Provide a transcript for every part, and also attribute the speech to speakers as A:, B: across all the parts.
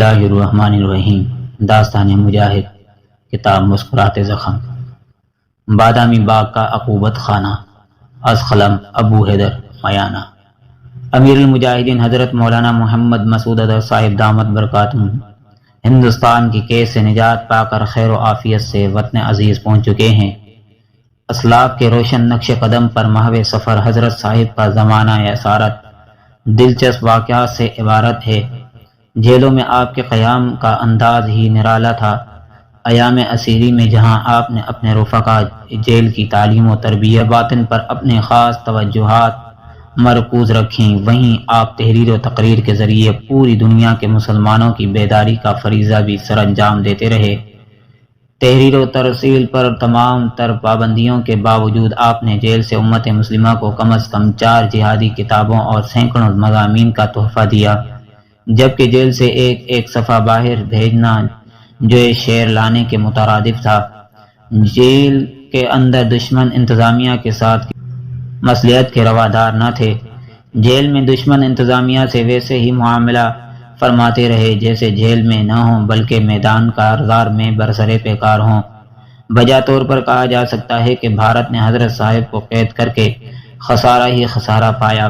A: اللہ الرحمن الرحیم۔ داستان مجاہد، کتاب مسکرات زخم۔ بادامی باغ کا عقوبت خانہ، از قلم ابو حیدر میانہ۔ امیر المجاہدین حضرت مولانا محمد مسعود اظہر صاحب دامت برکاتہم ہندوستان کی قید سے نجات پا کر خیر و عافیت سے وطن عزیز پہنچ چکے ہیں۔ اسلاف کے روشن نقش قدم پر محو سفر حضرت صاحب کا زمانہ اسارت دلچسپ واقعات سے عبارت ہے۔ جیلوں میں آپ کے قیام کا انداز ہی نرالا تھا۔ ایام اسیری میں جہاں آپ نے اپنے رفقا جیل کی تعلیم و تربیت باطن پر اپنے خاص توجہات مرکوز رکھیں، وہیں آپ تحریر و تقریر کے ذریعے پوری دنیا کے مسلمانوں کی بیداری کا فریضہ بھی سر انجام دیتے رہے۔ تحریر و ترسیل پر تمام تر پابندیوں کے باوجود آپ نے جیل سے امت مسلمہ کو کم از کم 4 جہادی کتابوں اور سینکڑوں مضامین کا تحفہ دیا، جبکہ جیل سے ایک صفحہ باہر بھیجنا جو شعر لانے کے مترادف تھا۔ جیل کے اندر دشمن انتظامیہ کے ساتھ مصلحت کے روادار نہ تھے۔ جیل میں دشمن انتظامیہ سے ویسے ہی معاملہ فرماتے رہے جیسے جیل میں نہ ہوں بلکہ میدان کارزار میں برسرے پیکار ہوں۔ بجا طور پر کہا جا سکتا ہے کہ بھارت نے حضرت صاحب کو قید کر کے خسارہ ہی خسارہ پایا۔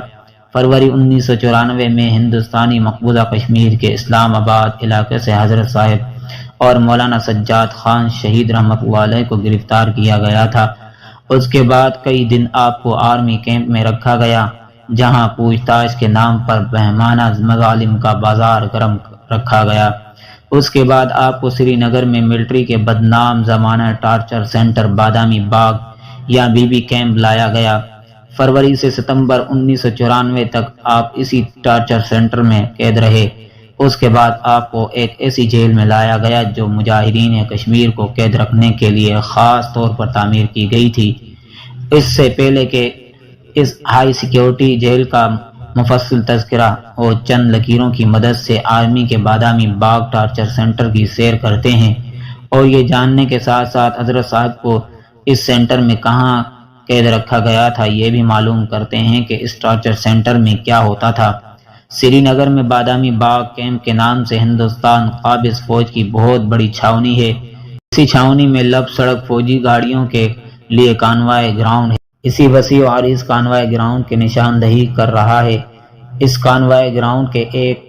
A: فروری 1994 میں ہندوستانی مقبوضہ کشمیر کے اسلام آباد علاقے سے حضرت صاحب اور مولانا سجاد خان شہید رحمۃ اللہ علیہ کو گرفتار کیا گیا تھا۔ اس کے بعد کئی دن آپ کو آرمی کیمپ میں رکھا گیا، جہاں پوچھ تاچھ کے نام پر بہمانہ مظالم کا بازار گرم رکھا گیا۔ اس کے بعد آپ کو سری نگر میں ملٹری کے بدنام زمانہ ٹارچر سینٹر بادامی باغ یا بی بی کیمپ لایا گیا۔ فروری سے ستمبر 1994 تک آپ اسی ٹارچر سینٹر میں قید رہے۔ اس کے بعد آپ کو ایک ایسی جیل میں لایا گیا جو مجاہدین کشمیر کو قید رکھنے کے لیے خاص طور پر تعمیر کی گئی تھی۔ اس سے پہلے کہ اس ہائی سیکیورٹی جیل کا مفصل تذکرہ ہو، چند لکیروں کی مدد سے آرمی کے بادامی باغ ٹارچر سینٹر کی سیر کرتے ہیں اور یہ جاننے کے ساتھ ساتھ حضرت صاحب کو اس سینٹر میں کہاں قید رکھا گیا تھا یہ بھی معلوم کرتے ہیں کہ اس ٹارچر سینٹر میں کیا ہوتا تھا۔ سری نگر میں بادامی باغ کیمپ کے نام سے ہندوستان قابض فوج کی بہت بڑی چھاونی ہے۔ اسی چھاونی میں لب سڑک فوجی گاڑیوں کے لیے کانوائے گراؤنڈ ہے۔ اسی وسیع و عریض کانوائے گراؤنڈ کی نشاندہی کر رہا ہے۔ اس کانوائے گراؤنڈ کے ایک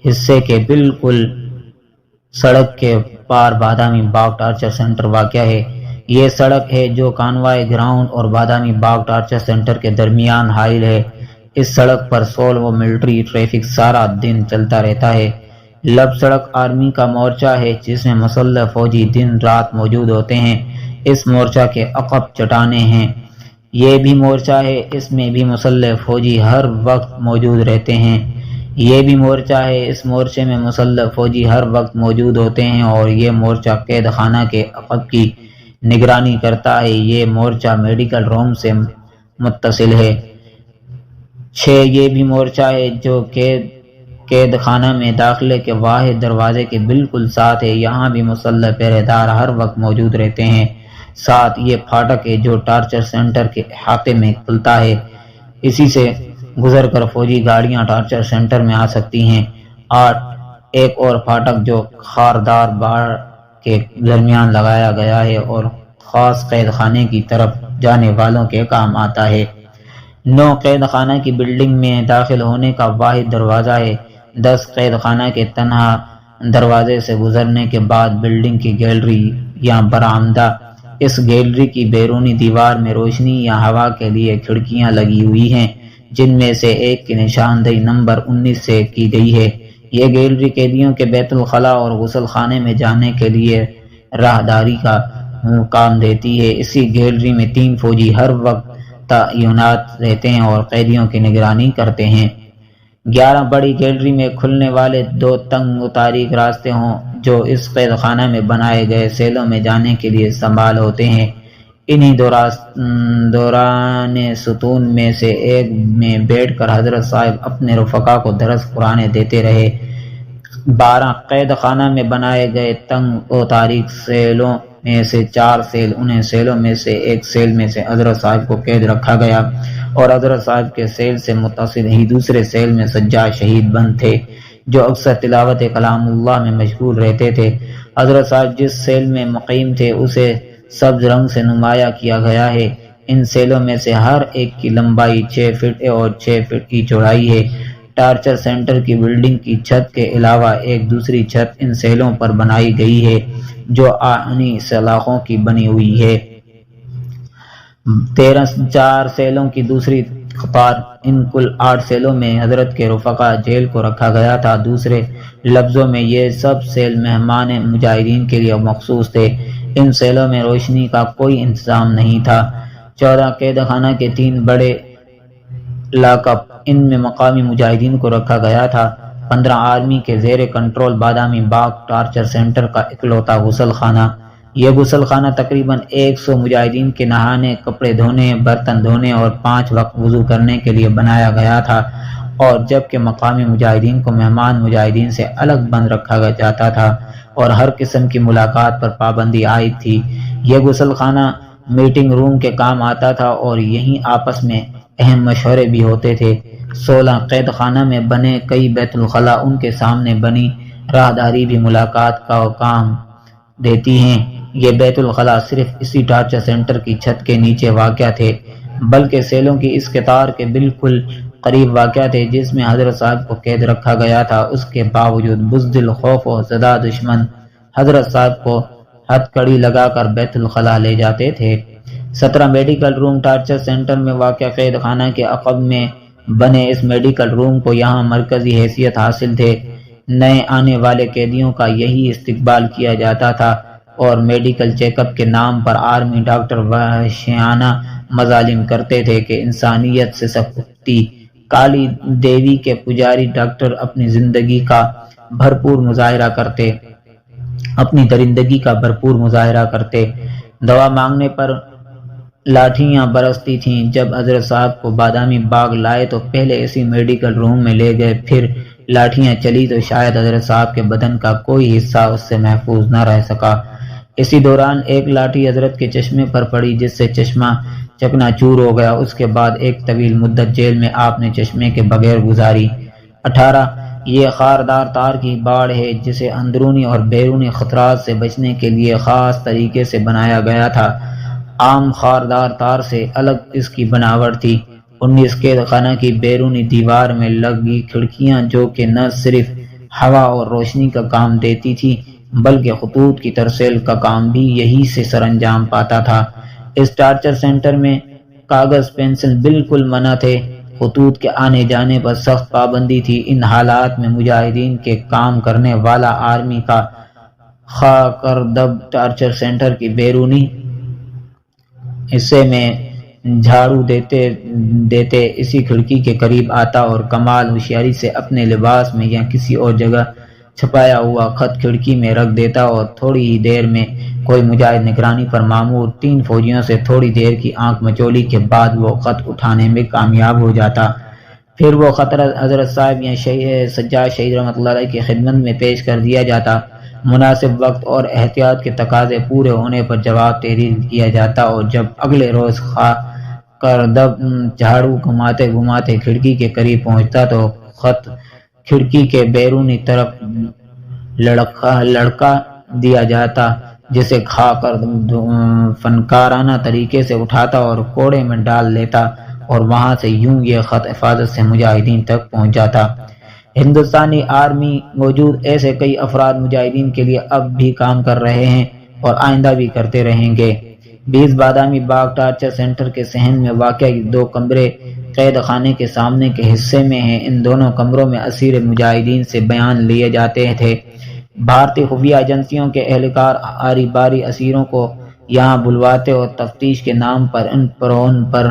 A: حصے کے بالکل سڑک کے پار بادامی باغ ٹارچر سینٹر واقع ہے۔ یہ سڑک ہے جو کانوائے گراؤنڈ اور بادامی باغ ٹارچر سینٹر کے درمیان حائل ہے۔ اس سڑک پر سول و ملٹری ٹریفک سارا دن چلتا رہتا ہے۔ لب سڑک آرمی کا مورچہ ہے جس میں مسلح فوجی دن رات موجود ہوتے ہیں۔ اس مورچہ کے عقب چٹانیں ہیں۔ یہ بھی مورچہ ہے، اس میں بھی مسلح فوجی ہر وقت موجود رہتے ہیں۔ یہ بھی مورچہ ہے، اس مورچے میں مسلح فوجی ہر وقت موجود ہوتے ہیں اور یہ مورچہ قید خانہ کے عقب کی نگرانی کرتا ہے۔ یہ مورچہ میڈیکل روم سے متصل ہے۔ 6 یہ بھی مورچہ ہے جو قید خانہ میں داخلے کے واحد دروازے کے بالکل ساتھ ہے۔ یہاں بھی مسلح پہرے دار ہر وقت موجود رہتے ہیں۔ 7 یہ پھاٹک ہے جو ٹارچر سینٹر کے احاطے میں کھلتا ہے۔ اسی سے گزر کر فوجی گاڑیاں ٹارچر سینٹر میں آ سکتی ہیں۔ 8 ایک اور پھاٹک جو خاردار باڑ کے درمیان لگایا گیا ہے اور خاص قید خانے کی طرف جانے والوں کے کام آتا ہے۔ 9 قید خانہ کی بلڈنگ میں داخل ہونے کا واحد دروازہ ہے۔ 10 قید خانہ کے تنہا دروازے سے گزرنے کے بعد بلڈنگ کی گیلری یا برآمدہ۔ اس گیلری کی بیرونی دیوار میں روشنی یا ہوا کے لیے کھڑکیاں لگی ہوئی ہیں جن میں سے ایک کی نشاندہی نمبر 19 سے کی گئی ہے۔ یہ گیلری قیدیوں کے بیت الخلاء اور غسل خانے میں جانے کے لیے راہداری کا کام دیتی ہے۔ اسی گیلری میں 3 فوجی ہر وقت تعینات رہتے ہیں اور قیدیوں کی نگرانی کرتے ہیں۔ 11 بڑی گیلری میں کھلنے والے 2 تنگ و تاریک راستے ہوں جو اس قید خانہ میں بنائے گئے سیلوں میں جانے کے لیے استعمال ہوتے ہیں۔ انہی دوران ستون میں سے ایک میں بیٹھ کر حضرت صاحب اپنے رفقا کو درس قرآن دیتے رہے۔ 12 قید خانہ میں بنائے گئے تنگ و تاریک سیلوں میں سے 4 سیل، انہیں سیلوں میں سے ایک سیل میں سے حضرت صاحب کو قید رکھا گیا اور حضرت صاحب کے سیل سے متصل ہی دوسرے سیل میں سجاد شہید بند تھے جو اکثر تلاوت کلام اللہ میں مشغول رہتے تھے۔ حضرت صاحب جس سیل میں مقیم تھے اسے سبز رنگ سے نمایاں کیا گیا ہے۔ ان سیلوں میں سے ہر ایک کی لمبائی 6 فٹ اور 6 فٹ کی چوڑائی ہے۔ ٹارچر سینٹر کی بلڈنگ کی چھت کے علاوہ ایک دوسری چھت ان سیلوں پر بنائی گئی ہے جو آہنی سلاخوں کی بنی ہوئی ہے۔ 4 سیلوں کی دوسری قطار، ان کل 8 سیلوں میں حضرت کے رفقا جیل کو رکھا گیا تھا۔ دوسرے لفظوں میں یہ سب سیل مہمان مجاہدین کے لیے مخصوص تھے۔ ان سیلوں میں روشنی کا کوئی انتظام نہیں تھا۔ 14 قید خانہ کے 3 بڑے لاک اپ، ان میں مقامی مجاہدین کو رکھا گیا تھا۔ 15 آرمی کے زیر کنٹرول بادامی باغ ٹارچر سینٹر کا اکلوتا غسل خانہ۔ یہ غسل خانہ تقریباً 100 مجاہدین کے نہانے، کپڑے دھونے، برتن دھونے اور 5 وقت وضو کرنے کے لیے بنایا گیا تھا، اور جبکہ مقامی مجاہدین کو مہمان مجاہدین سے الگ بند رکھا جاتا تھا اور ہر قسم کی ملاقات پر پابندی عائد تھی۔ یہ غسل خانہ میٹنگ روم کے کام آتا تھا اور یہیں آپس میں اہم مشورے بھی ہوتے تھے۔ 16 قید خانہ میں بنے کئی بیت الخلاء ان کے سامنے بنی راہداری بھی ملاقات کا کام دیتی ہیں۔ یہ بیت الخلاء صرف اسی ٹارچر سینٹر کی چھت کے نیچے واقع تھے، بلکہ سیلوں کی اس قطار کے بالکل قریب واقع تھے جس میں حضرت صاحب کو قید رکھا گیا تھا۔ اس کے باوجود بزدل، خوف و زدہ دشمن حضرت صاحب کو ہتھ کڑی لگا کر بیت الخلاء لے جاتے تھے۔ 17 میڈیکل روم ٹارچر سینٹر میں واقع قید خانہ کے عقب میں بنے اس میڈیکل روم کو یہاں مرکزی حیثیت حاصل تھے۔ نئے آنے والے قیدیوں کا یہی استقبال کیا جاتا تھا اور میڈیکل چیک اپ کے نام پر آرمی ڈاکٹر وحشیانہ مظالم کرتے تھے کہ انسانیت سے سکتی۔ کالی دیوی کے پجاری ڈاکٹر اپنی درندگی کا بھرپور مظاہرہ کرتے۔ دوا مانگنے پر لاٹھیاں برستی تھیں۔ جب حضرت صاحب کو بادامی باغ لائے تو پہلے اسی میڈیکل روم میں لے گئے، پھر لاٹھیاں چلی تو شاید حضرت صاحب کے بدن کا کوئی حصہ اس سے محفوظ نہ رہ سکا۔ اسی دوران ایک لاٹھی حضرت کے چشمے پر پڑی جس سے چشمہ چکنا چور ہو گیا۔ اس کے بعد ایک طویل مدت جیل میں آپ نے چشمے کے بغیر گزاری۔ 18 یہ خاردار تار کی باڑ ہے جسے اندرونی اور بیرونی خطرات سے بچنے کے لیے خاص طریقے سے بنایا گیا تھا۔ عام خاردار تار سے الگ اس کی بناوٹ تھی۔ 19 قید خانہ کی بیرونی دیوار میں لگی کھڑکیاں جو کہ نہ صرف ہوا اور روشنی کا کام دیتی تھی بلکہ خطوط کی ترسیل کا کام بھی یہی سے سر انجام پاتا تھا۔ اس ٹارچر سینٹر میں کاغذ پینسل بالکل منع تھے۔ خطوط کے آنے جانے پر سخت پابندی تھی۔ ان حالات میں مجاہدین کے کام کرنے والا آرمی کا خاکردب ٹارچر سینٹر کی بیرونی حصے میں جھاڑو دیتے اسی کھڑکی کے قریب آتا اور کمال ہوشیاری سے اپنے لباس میں یا کسی اور جگہ چھپایا ہوا خط کھڑکی میں رکھ دیتا اور تھوڑی ہی دیر میں کوئی مجاہد نگرانی پر مامور 3 فوجیوں سے تھوڑی دیر کی آنکھ مچولی کے بعد وہ خط اٹھانے میں کامیاب ہو جاتا۔ پھر وہ خط حضرت صاحب یا سجاد شہید رحمۃ اللہ علیہ کی خدمت میں پیش کر دیا جاتا۔ مناسب وقت اور احتیاط کے تقاضے پورے ہونے پر جواب تحریر کیا جاتا اور جب اگلے روز خاکردب جھاڑو گھماتے کھڑکی کے قریب پہنچتا تو خط کھڑکی کے بیرونی طرف لڑکا دیا جاتا جسے کھا کر فنکارانہ طریقے سے اٹھاتا اور کوڑے میں ڈال لیتا اور وہاں سے یوں یہ خط حفاظت سے مجاہدین تک پہنچ جاتا۔ ہندوستانی آرمی موجود ایسے کئی افراد مجاہدین کے لیے اب بھی کام کر رہے ہیں اور آئندہ بھی کرتے رہیں گے۔ 20 بادامی باغ ٹارچر سینٹر کے صحن میں واقع 2 کمرے قید خانے کے سامنے کے حصے میں ہیں۔ ان دونوں کمروں میں اسیر مجاہدین سے بیان لیے جاتے تھے۔ بھارتی خفیہ ایجنسیوں کے اہلکار آری باری اسیروں کو یہاں بلواتے اور تفتیش کے نام پر ان پر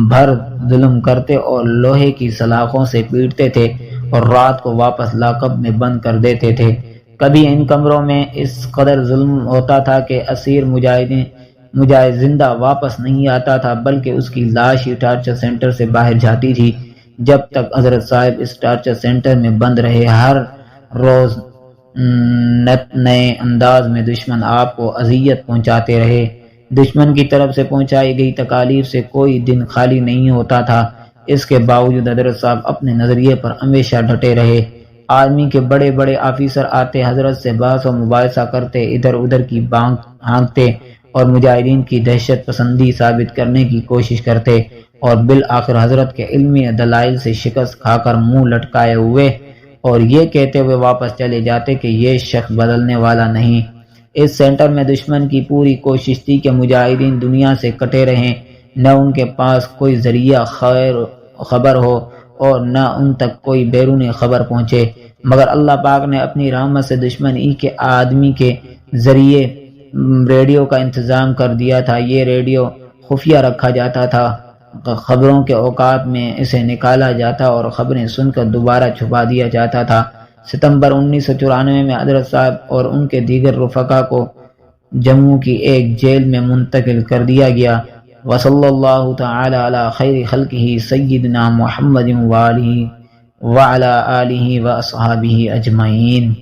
A: بھر ظلم کرتے اور لوہے کی سلاخوں سے پیٹتے تھے اور رات کو واپس لاک اپ میں بند کر دیتے تھے۔ کبھی ان کمروں میں اس قدر ظلم ہوتا تھا کہ اسیر مجاہد زندہ واپس نہیں آتا تھا بلکہ اس کی لاش ہی ٹارچر سینٹر سے باہر جاتی تھی۔ جب تک حضرت صاحب اس ٹارچر سینٹر میں بند رہے ہر روز نئے انداز میں دشمن آپ کو اذیت پہنچاتے رہے۔ دشمن کی طرف سے پہنچائی گئی تکالیف سے کوئی دن خالی نہیں ہوتا تھا۔ اس کے باوجود حضرت صاحب اپنے نظریے پر ہمیشہ ڈٹے رہے۔ آرمی کے بڑے بڑے آفیسر آتے، حضرت سے بحث و مباحثہ کرتے، ادھر ادھر کی بانگ ہانکتے اور مجاہدین کی دہشت پسندی ثابت کرنے کی کوشش کرتے، اور بالآخر حضرت کے علمی دلائل سے شکست کھا کر منہ لٹکائے ہوئے اور یہ کہتے ہوئے واپس چلے جاتے کہ یہ شخص بدلنے والا نہیں۔ اس سینٹر میں دشمن کی پوری کوشش تھی کہ مجاہدین دنیا سے کٹے رہیں، نہ ان کے پاس کوئی ذریعہ خبر ہو اور نہ ان تک کوئی بیرونی خبر پہنچے، مگر اللہ پاک نے اپنی رحمت سے دشمن ہی کے آدمی کے ذریعے ریڈیو کا انتظام کر دیا تھا۔ یہ ریڈیو خفیہ رکھا جاتا تھا، خبروں کے اوقات میں اسے نکالا جاتا اور خبریں سن کر دوبارہ چھپا دیا جاتا تھا۔ ستمبر 1994 میں حضرت صاحب اور ان کے دیگر رفقا کو جموں کی ایک جیل میں منتقل کر دیا گیا۔ وصلی اللہ تعالی علی خیر خلقہ سیدنا محمد وعلی آلہ واصحابہ اجمعین۔